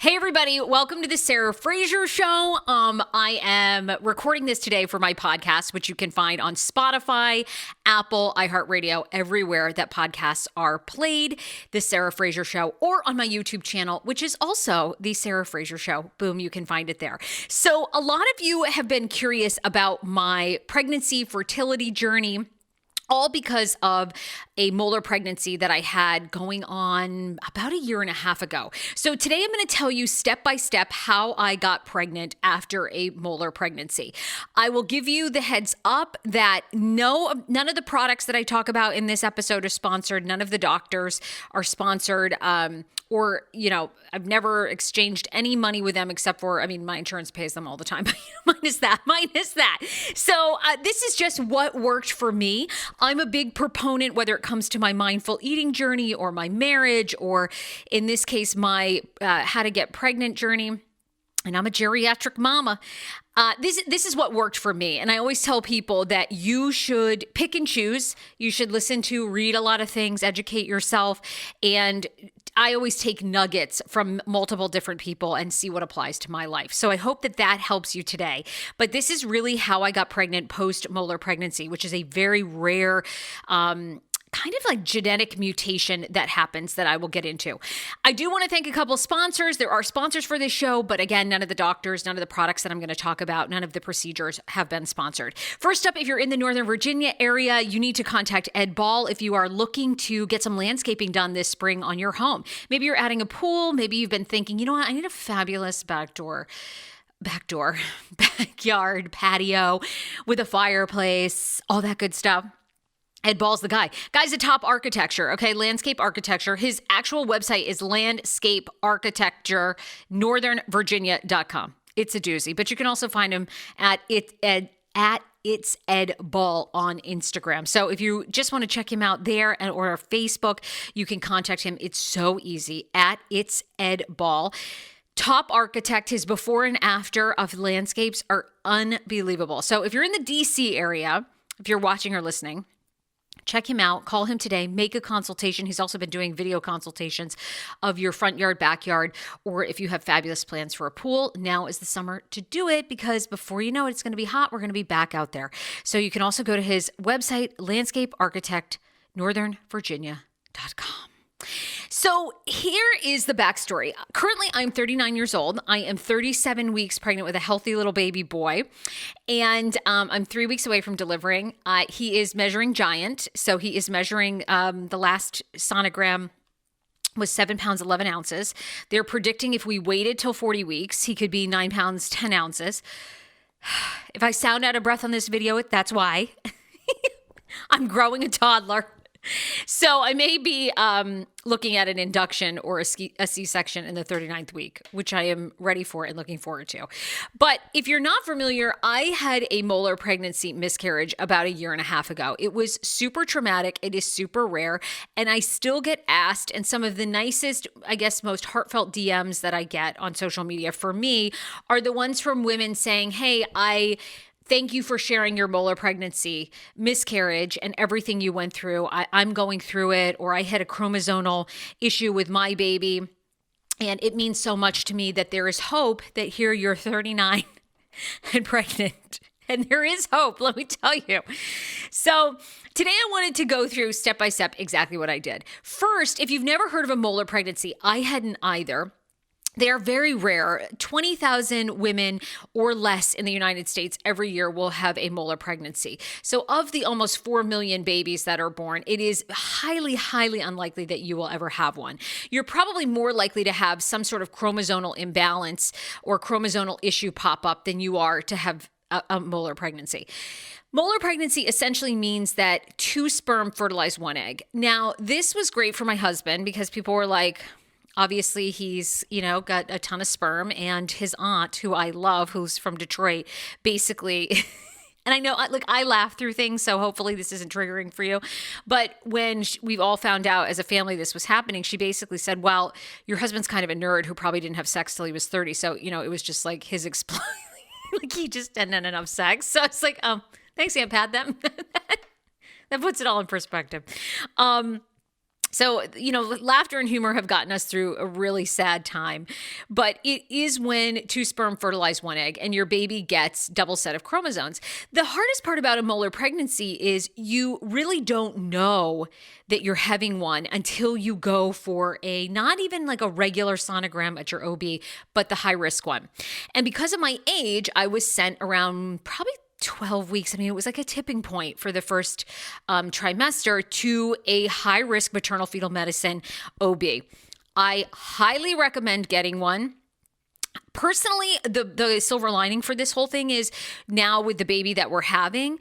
Hey everybody, welcome to the Sarah Fraser Show. I am recording this today for my podcast, which you can find on Spotify, Apple, iHeartRadio, everywhere that podcasts are played, The Sarah Fraser Show, or on my YouTube channel, which is also The Sarah Fraser Show. Boom, you can find it there. So a lot of you have been curious about my pregnancy, fertility journey, all because of a molar pregnancy that I had going on about a year and a half ago. So today I'm going to tell you step by step how I got pregnant after a molar pregnancy. I will give you the heads up that none of the products that I talk about in this episode are sponsored. None of the doctors are sponsored. I've never exchanged any money with them except for, my insurance pays them all the time. minus that. So this is just what worked for me. I'm a big proponent, whether it comes to my mindful eating journey or my marriage, or in this case, my how to get pregnant journey. And I'm a geriatric mama. This is what worked for me. And I always tell people that you should pick and choose. You should read a lot of things, educate yourself. And I always take nuggets from multiple different people and see what applies to my life. So I hope that helps you today. But this is really how I got pregnant post-molar pregnancy, which is a very rare kind of like genetic mutation that happens that I will get into. I do want to thank a couple sponsors. There are sponsors for this show, but again, none of the doctors, none of the products that I'm going to talk about, none of the procedures have been sponsored. First up, if you're in the Northern Virginia area, you need to contact Ed Ball if you are looking to get some landscaping done this spring on your home. Maybe you're adding a pool. Maybe you've been thinking, you know what, I need a fabulous backyard, patio with a fireplace, all that good stuff. Ed Ball's the guy. Guy's a top architecture, okay? Landscape architecture. His actual website is landscapearchitecturenorthernvirginia.com. It's a doozy, but you can also find him at It's Ed Ball on Instagram. So if you just want to check him out there or Facebook, you can contact him. It's so easy at It's Ed Ball. Top architect, his before and after of landscapes are unbelievable. So if you're in the DC area, if you're watching or listening, check him out, call him today, make a consultation. He's also been doing video consultations of your front yard, backyard, or if you have fabulous plans for a pool, now is the summer to do it because before you know it, it's going to be hot. We're going to be back out there. So you can also go to his website, landscapearchitectnorthernvirginia.com. So here is the backstory. Currently, I'm 39 years old. I am 37 weeks pregnant with a healthy little baby boy, and I'm 3 weeks away from delivering. He is measuring giant, so he is measuring the last sonogram was 7 pounds, 11 ounces. They're predicting if we waited till 40 weeks, he could be 9 pounds, 10 ounces. If I sound out of breath on this video, that's why. I'm growing a toddler. So I may be looking at an induction or a C-section in the 39th week, which I am ready for and looking forward to. But if you're not familiar, I had a molar pregnancy miscarriage about a year and a half ago. It was super traumatic. It is super rare. And I still get asked, and some of the nicest, I guess, most heartfelt DMs that I get on social media for me are the ones from women saying, hey, thank you for sharing your molar pregnancy, miscarriage, and everything you went through. I'm going through it, or I had a chromosomal issue with my baby. And it means so much to me that there is hope that here you're 39 and pregnant. And there is hope, let me tell you. So today I wanted to go through step by step exactly what I did. First, if you've never heard of a molar pregnancy, I hadn't either. They are very rare. 20,000 women or less in the United States every year will have a molar pregnancy. So of the almost 4 million babies that are born, it is highly, highly unlikely that you will ever have one. You're probably more likely to have some sort of chromosomal imbalance or chromosomal issue pop up than you are to have a molar pregnancy. Molar pregnancy essentially means that 2 sperm fertilize 1 egg. Now, this was great for my husband because people were like, obviously, he's, got a ton of sperm, and his aunt, who I love, who's from Detroit, basically, and I know, I laugh through things, so hopefully this isn't triggering for you. But when we've all found out as a family this was happening, she basically said, well, your husband's kind of a nerd who probably didn't have sex till he was 30. So, it was just like his explosion. Like he just hadn't had enough sex. So it's like, thanks, Aunt Pat. That puts it all in perspective. So, laughter and humor have gotten us through a really sad time, but it is when two sperm fertilize one egg and your baby gets double set of chromosomes. The hardest part about a molar pregnancy is you really don't know that you're having one until you go for not even like a regular sonogram at your OB, but the high risk one. And because of my age, I was sent around probably 12 weeks. I mean, it was like a tipping point for the first trimester to a high risk maternal fetal medicine OB. I highly recommend getting one. Personally, the silver lining for this whole thing is now with the baby that we're having,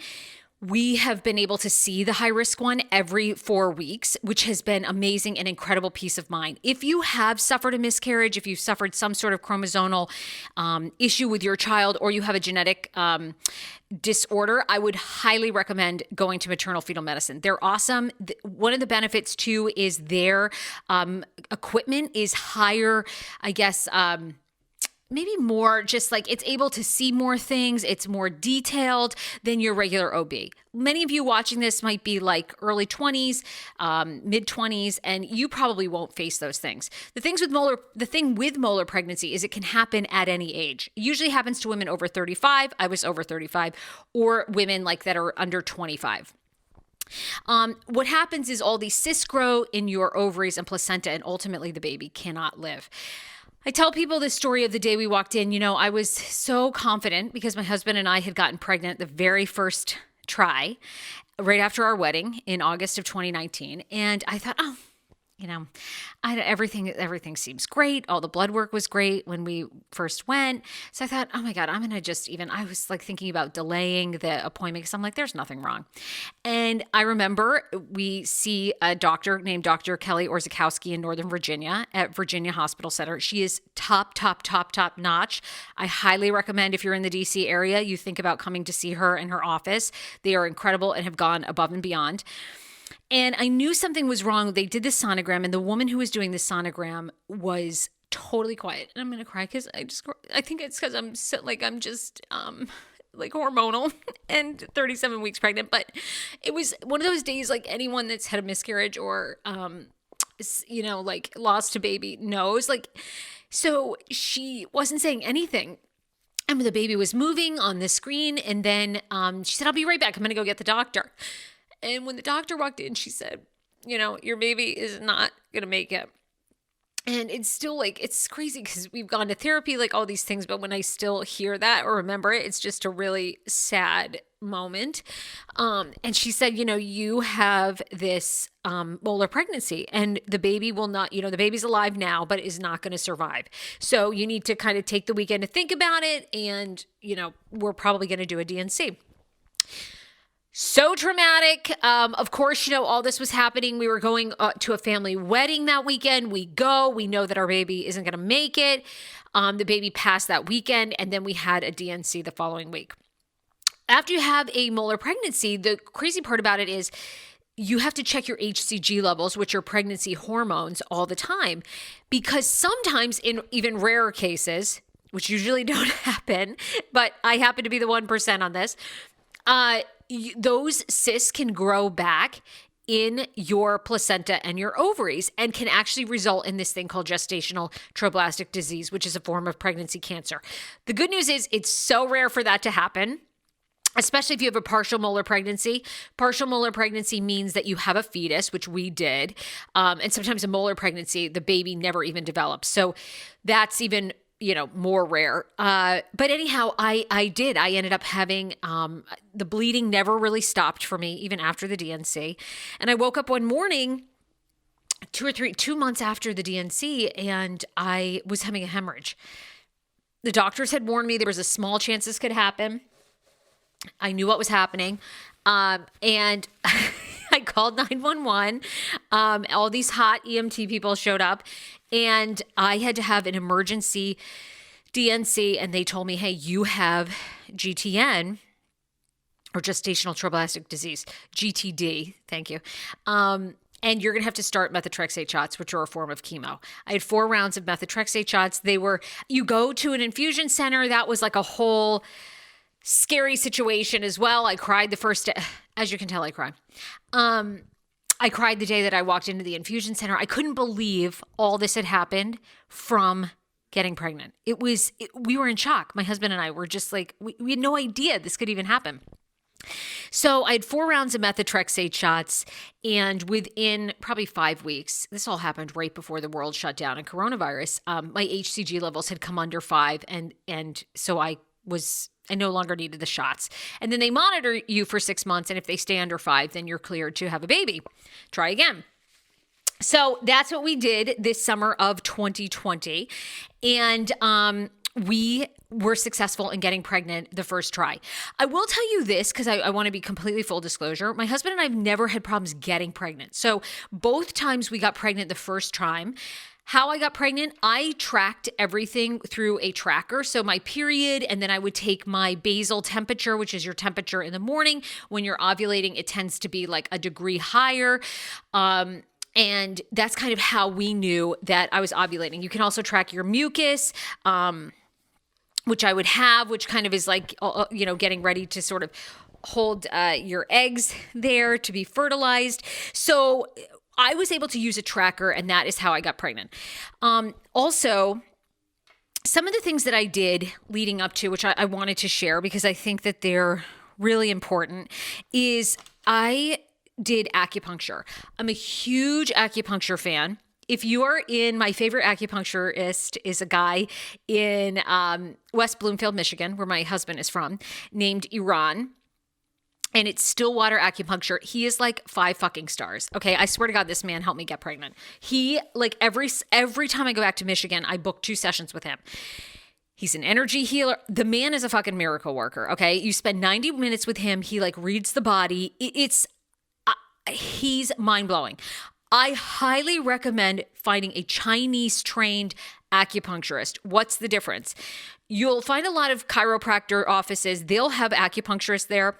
we have been able to see the high risk one every 4 weeks, which has been amazing and incredible peace of mind. If you have suffered a miscarriage, if you've suffered some sort of chromosomal issue with your child, or you have a genetic disorder, I would highly recommend going to maternal fetal medicine. They're awesome. One of the benefits too is their equipment is higher, I guess, maybe more just like it's able to see more things. It's more detailed than your regular OB. Many of you watching this might be like early 20s, mid 20s, and you probably won't face those things. The thing with molar pregnancy is it can happen at any age. It usually happens to women over 35. I was over 35, or women like that are under 25. What happens is all these cysts grow in your ovaries and placenta, and ultimately the baby cannot live. I tell people this story of the day we walked in. I was so confident because my husband and I had gotten pregnant the very first try right after our wedding in August of 2019. And I thought, everything seems great. All the blood work was great when we first went. So I thought, oh my God, I'm going to I was like thinking about delaying the appointment because I'm like, there's nothing wrong. And I remember we see a doctor named Dr. Kelly Orzechowski in Northern Virginia at Virginia Hospital Center. She is top notch. I highly recommend if you're in the DC area, you think about coming to see her in her office. They are incredible and have gone above and beyond. And I knew something was wrong. They did the sonogram, and the woman who was doing the sonogram was totally quiet. And I'm going to cry because I think it's because I'm just like hormonal and 37 weeks pregnant. But it was one of those days like anyone that's had a miscarriage or, like lost a baby knows. So she wasn't saying anything. And the baby was moving on the screen. And then she said, I'll be right back. I'm going to go get the doctor. And when the doctor walked in, she said, your baby is not going to make it. And it's still it's crazy because we've gone to therapy, like all these things. But when I still hear that or remember it, it's just a really sad moment. And she said, you have this molar pregnancy and the baby will not, the baby's alive now, but is not going to survive. So you need to kind of take the weekend to think about it. And, we're probably going to do a DNC. So traumatic. Of course, all this was happening. We were going to a family wedding that weekend. We know that our baby isn't going to make it. The baby passed that weekend, and then we had a DNC the following week. After you have a molar pregnancy, the crazy part about it is you have to check your HCG levels, which are pregnancy hormones, all the time, because sometimes in even rarer cases, which usually don't happen, but I happen to be the 1% on this, those cysts can grow back in your placenta and your ovaries and can actually result in this thing called gestational trophoblastic disease, which is a form of pregnancy cancer. The good news is it's so rare for that to happen, especially if you have a partial molar pregnancy. Partial molar pregnancy means that you have a fetus, which we did. And sometimes a molar pregnancy, the baby never even develops. So that's even more rare. But anyhow, I ended up having, the bleeding never really stopped for me, even after the DNC. And I woke up one morning, 2 months after the DNC, and I was having a hemorrhage. The doctors had warned me there was a small chance this could happen. I knew what was happening. And I called 911. All these hot EMT people showed up, and I had to have an emergency DNC, and they told me, hey, you have GTN, or gestational trophoblastic disease, GTD, thank you. And you're going to have to start methotrexate shots, which are a form of chemo. I had 4 rounds of methotrexate shots. You go to an infusion center. That was like a whole scary situation as well. I cried the first day. As you can tell, I cried. I cried the day that I walked into the infusion center. I couldn't believe all this had happened from getting pregnant. We were in shock. My husband and I were just like, we had no idea this could even happen. So I had 4 rounds of methotrexate shots, and within probably 5 weeks, this all happened right before the world shut down and coronavirus, my HCG levels had come under 5, and so I no longer needed the shots. And then they monitor you for 6 months, and if they stay under 5, then you're cleared to have a baby. Try again. So that's what we did this summer of 2020, and we were successful in getting pregnant the first try. I will tell you this because I want to be completely full disclosure. My husband and I have never had problems getting pregnant. So both times we got pregnant the first time, how I got pregnant, I tracked everything through a tracker. So my period, and then I would take my basal temperature, which is your temperature in the morning. When you're ovulating, it tends to be like a degree higher. And that's kind of how we knew that I was ovulating. You can also track your mucus, which I would have, which kind of is like, getting ready to sort of hold your eggs there to be fertilized. So I was able to use a tracker, and that is how I got pregnant. Also, some of the things that I did leading up to, which I wanted to share because I think that they're really important, is I did acupuncture. I'm a huge acupuncture fan. If you are in, my favorite acupuncturist is a guy in West Bloomfield, Michigan, where my husband is from, named Iran. And it's Stillwater Acupuncture. He is like 5 fucking stars. Okay, I swear to God, this man helped me get pregnant. He, like every time I go back to Michigan, I book 2 sessions with him. He's an energy healer. The man is a fucking miracle worker. Okay, you spend 90 minutes with him. He like reads the body. He's mind blowing. I highly recommend finding a Chinese trained acupuncturist. What's the difference? You'll find a lot of chiropractor offices. They'll have acupuncturists there.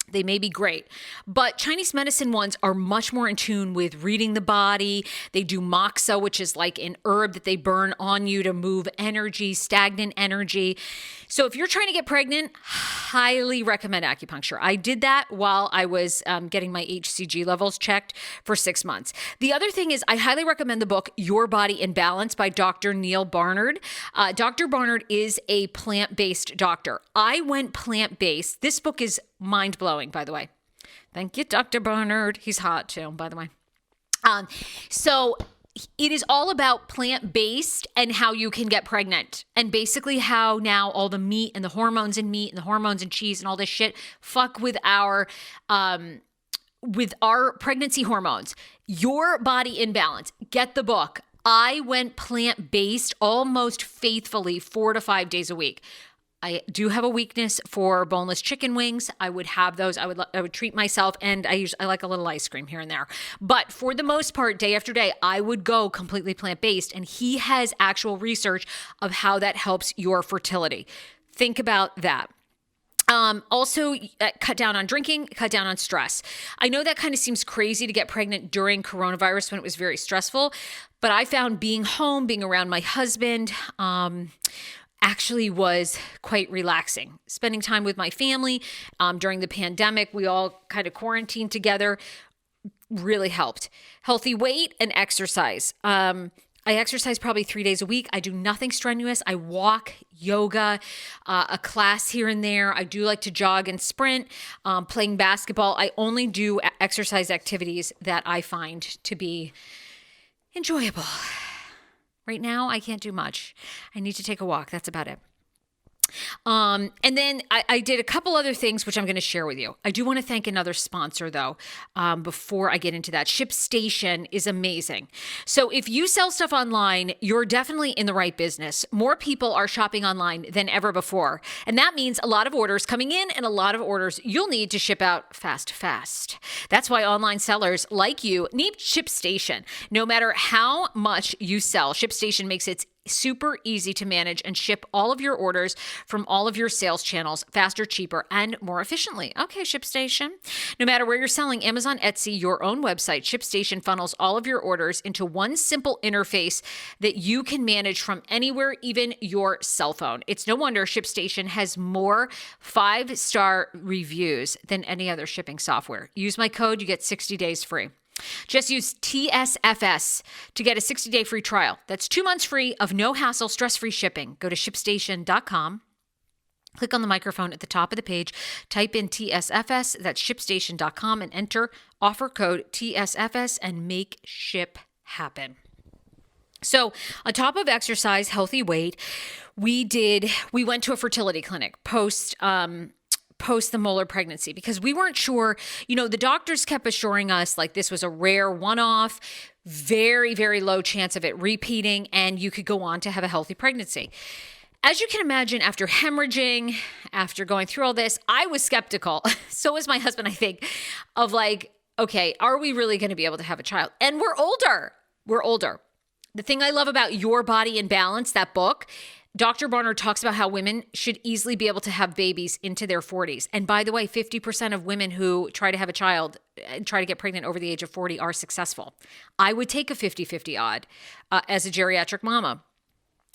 They may be great, but Chinese medicine ones are much more in tune with reading the body. They do moxa, which is like an herb that they burn on you to move energy, stagnant energy. So if you're trying to get pregnant, highly recommend acupuncture. I did that while I was getting my HCG levels checked for 6 months. The other thing is I highly recommend the book Your Body in Balance by Dr. Neil Barnard. Dr. Barnard is a plant-based doctor. I went plant-based. This book is mind-blowing, by the way. Thank you, Dr. Barnard. He's hot too, by the way. So it is all about plant-based and how you can get pregnant, and basically how now all the meat and the hormones in meat and the hormones in cheese and all this shit fuck with our pregnancy hormones. Your Body in Balance. Get the book. I went plant-based almost faithfully 4 to 5 days a week. I do have a weakness for boneless chicken wings. I would have those. I would treat myself, and I like a little ice cream here and there. But for the most part, day after day, I would go completely plant-based, and he has actual research of how that helps your fertility. Think about that. Also, cut down on drinking, cut down on stress. I know that kind of seems crazy to get pregnant during coronavirus when it was very stressful, but I found being home, being around my husband, actually was quite relaxing. Spending time with my family during the pandemic, we all kind of quarantined together, really helped. Healthy weight and exercise. I exercise probably 3 days a week. I do nothing strenuous. I walk, yoga, a class here and there. I do like to jog and sprint, playing basketball. I only do exercise activities that I find to be enjoyable. Right now, I can't do much. I need to take a walk. That's about it. And then I did a couple other things, which I'm going to share with you. I do want to thank another sponsor, though, before I get into that. ShipStation is amazing. So if you sell stuff online, you're definitely in the right business. More people are shopping online than ever before. And that means a lot of orders coming in and a lot of orders you'll need to ship out fast. That's why online sellers like you need ShipStation. No matter how much you sell, ShipStation makes it super easy to manage and ship all of your orders from all of your sales channels faster, cheaper, and more efficiently. Okay, ShipStation. No matter where you're selling, Amazon, Etsy, your own website, ShipStation funnels all of your orders into one simple interface that you can manage from anywhere, even your cell phone. It's no wonder ShipStation has more 5-star reviews than any other shipping software. Use my code, you get 60 days free. Just use TSFS to get a 60-day free trial. That's 2 months free of no hassle, stress-free shipping. Go to ShipStation.com. Click on the microphone at the top of the page. Type in TSFS. That's ShipStation.com and enter offer code TSFS and make ship happen. So on top of exercise, healthy weight, we went to a fertility clinic post the Molar pregnancy because we weren't sure, the doctors kept assuring us like this was a rare one-off, very, very low chance of it repeating, and you could go on to have a healthy pregnancy. As you can imagine, after hemorrhaging, after going through all this, I was skeptical. So was my husband, I think, of like, okay, are we really going to be able to have a child? And we're older. The thing I love about Your Body in Balance, that book, Dr. Barnard talks about how women should easily be able to have babies into their 40s. And by the way, 50% of women who try to have a child and try to get pregnant over the age of 40 are successful. I would take a 50-50 odd as a geriatric mama.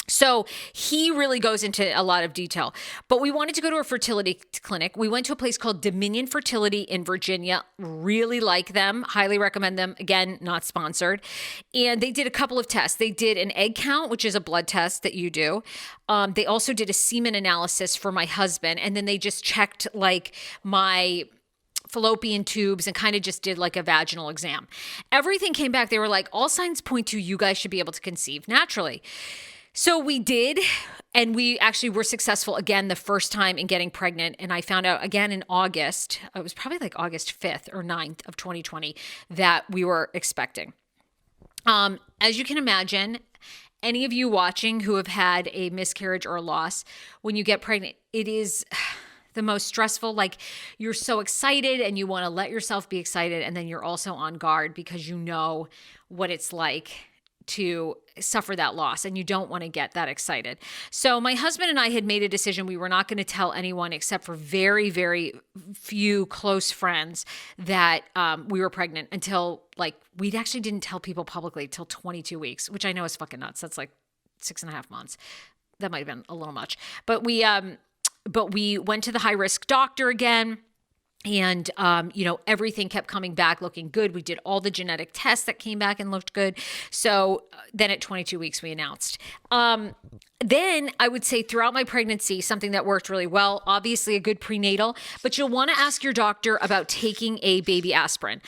So he really goes into a lot of detail. But we wanted to go to a fertility clinic. We went to a place called Dominion Fertility in Virginia. Really like them. Highly recommend them. Again, not sponsored. And they did a couple of tests. They did an egg count, which is a blood test that you do. They also did a semen analysis for my husband. And then they just checked like my fallopian tubes and kind of just did like a vaginal exam. Everything came back. They were like, all signs point to you guys should be able to conceive naturally. So we did, and we actually were successful again the first time in getting pregnant. And I found out again in August, it was probably like August 5th or 9th of 2020, that we were expecting. As you can imagine, any of you watching who have had a miscarriage or a loss, when you get pregnant, it is the most stressful. Like you're so excited and you want to let yourself be excited. And then you're also on guard because you know what it's like to suffer that loss and you don't want to get that excited. So my husband and I had made a decision. We were not going to tell anyone except for very, very few close friends that we were pregnant until like we actually didn't tell people publicly till 22 weeks, which I know is fucking nuts. That's like 6.5 months. That might have been a little much, but we went to the high risk doctor again. And, everything kept coming back looking good. We did all the genetic tests that came back and looked good. So then at 22 weeks, we announced. Then I would say throughout my pregnancy, something that worked really well, obviously a good prenatal, but you'll want to ask your doctor about taking a baby aspirin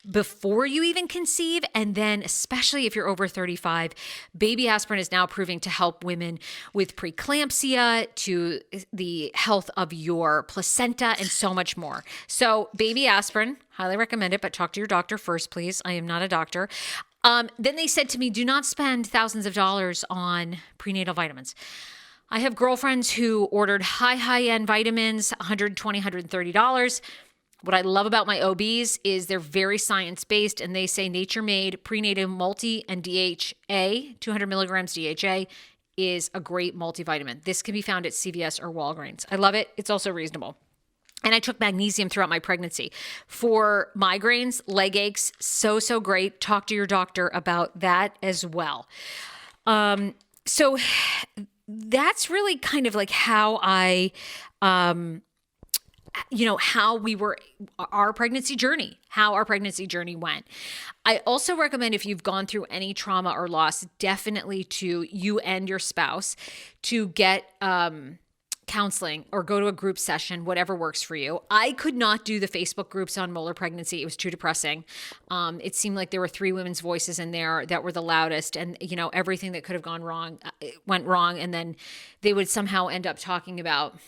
before you even conceive. And then especially if you're over 35, baby aspirin is now proving to help women with preeclampsia, to the health of your placenta, and so much more. So baby aspirin, highly recommend it, but talk to your doctor first, please. I am not a doctor. Then they said to me, do not spend thousands of dollars on prenatal vitamins. I have girlfriends who ordered high-end vitamins, $120, $130. What I love about my OBs is they're very science-based, and they say nature-made prenatal multi and DHA, 200 milligrams DHA, is a great multivitamin. This can be found at CVS or Walgreens. I love it. It's also reasonable. And I took magnesium throughout my pregnancy. For migraines, leg aches, so great. Talk to your doctor about that as well. So that's really kind of like how I... our pregnancy journey went. I also recommend if you've gone through any trauma or loss, definitely to you and your spouse to get counseling or go to a group session, whatever works for you. I could not do the Facebook groups on molar pregnancy. It was too depressing. It seemed like there were 3 women's voices in there that were the loudest, and everything that could have gone wrong went wrong. And then they would somehow end up talking about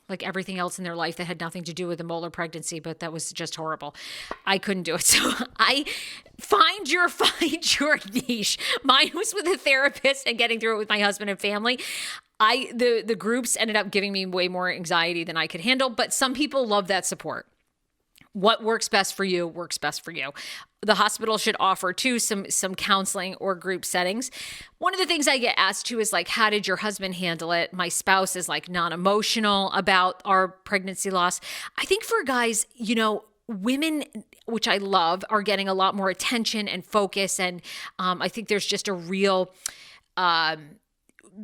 like everything else in their life that had nothing to do with the molar pregnancy, but that was just horrible. I couldn't do it. So I find your niche. Mine was with a therapist and getting through it with my husband and family. The groups ended up giving me way more anxiety than I could handle, but some people love that support. What works best for you works best for you. The hospital should offer too some counseling or group settings. One of the things I get asked to is like, how did your husband handle it? My spouse is like non-emotional about our pregnancy loss. I think for guys, women, which I love, are getting a lot more attention and focus. And I think there's just a real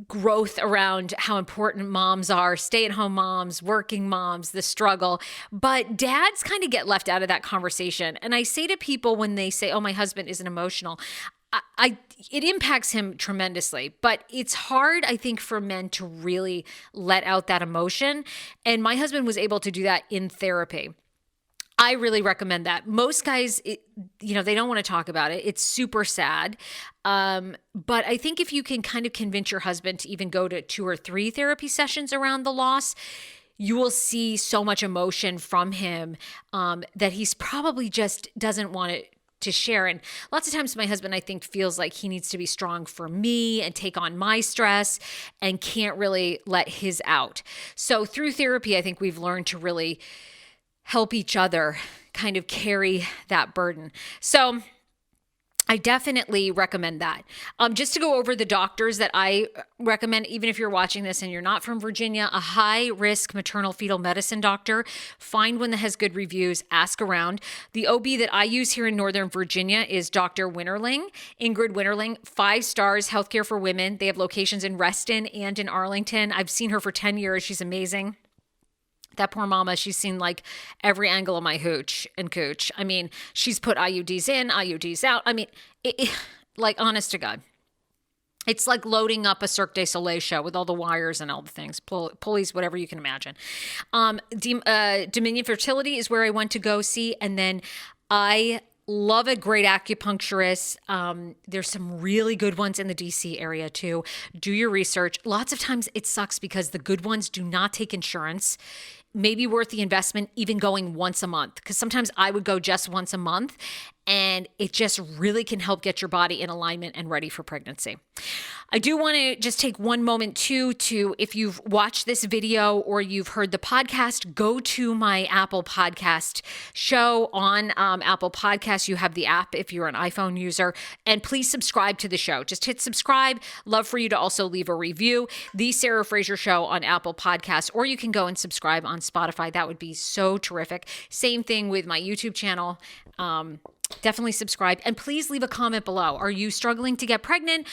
growth around how important moms are, stay-at-home moms, working moms, the struggle. But dads kind of get left out of that conversation. And I say to people when they say, oh, my husband isn't emotional, it impacts him tremendously, but it's hard, I think, for men to really let out that emotion. And my husband was able to do that in therapy. I really recommend that. Most guys, they don't want to talk about it. It's super sad. But I think if you can kind of convince your husband to even go to 2 or 3 therapy sessions around the loss, you will see so much emotion from him that he's probably just doesn't want to share. And lots of times my husband, I think, feels like he needs to be strong for me and take on my stress and can't really let his out. So through therapy, I think we've learned to really help each other kind of carry that burden. So I definitely recommend that. Just to go over the doctors that I recommend, even if you're watching this and you're not from Virginia, a high-risk maternal fetal medicine doctor. Find one that has good reviews. Ask around. The OB that I use here in Northern Virginia is Dr. Winterling, Ingrid Winterling, 5 stars, healthcare for women. They have locations in Reston and in Arlington. I've seen her for 10 years. She's amazing. That poor mama, she's seen like every angle of my hooch and cooch. I mean, she's put IUDs in, IUDs out. I mean, like honest to God, it's like loading up a Cirque du Soleil show with all the wires and all the things, pulleys, whatever you can imagine. Dominion Fertility is where I went to go see. And then I love a great acupuncturist. There's some really good ones in the DC area too. Do your research. Lots of times it sucks because the good ones do not take insurance. Maybe worth the investment even going once a month, because sometimes I would go just once a month and it just really can help get your body in alignment and ready for pregnancy. I do want to just take one moment too to, if you've watched this video or you've heard the podcast, go to my Apple Podcast show on Apple Podcasts. You have the app if you're an iPhone user, and please subscribe to the show. Just hit subscribe. Love for you to also leave a review. The Sarah Fraser Show on Apple Podcasts, or you can go and subscribe on Spotify. That would be so terrific. Same thing with my YouTube channel. Definitely subscribe, and please leave a comment below. Are you struggling to get pregnant,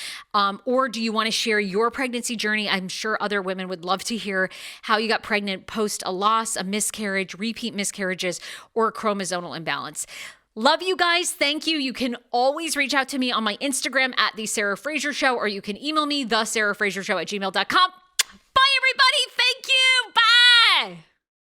or do you want to share your pregnancy journey? I'm sure other women would love to hear how you got pregnant post a loss, a miscarriage, repeat miscarriages, or a chromosomal imbalance. Love you guys. Thank you. You can always reach out to me on my Instagram at The Sarah Fraser Show, or you can email me, thesarahfrasershow@gmail.com. Bye, everybody. Thank you. Bye.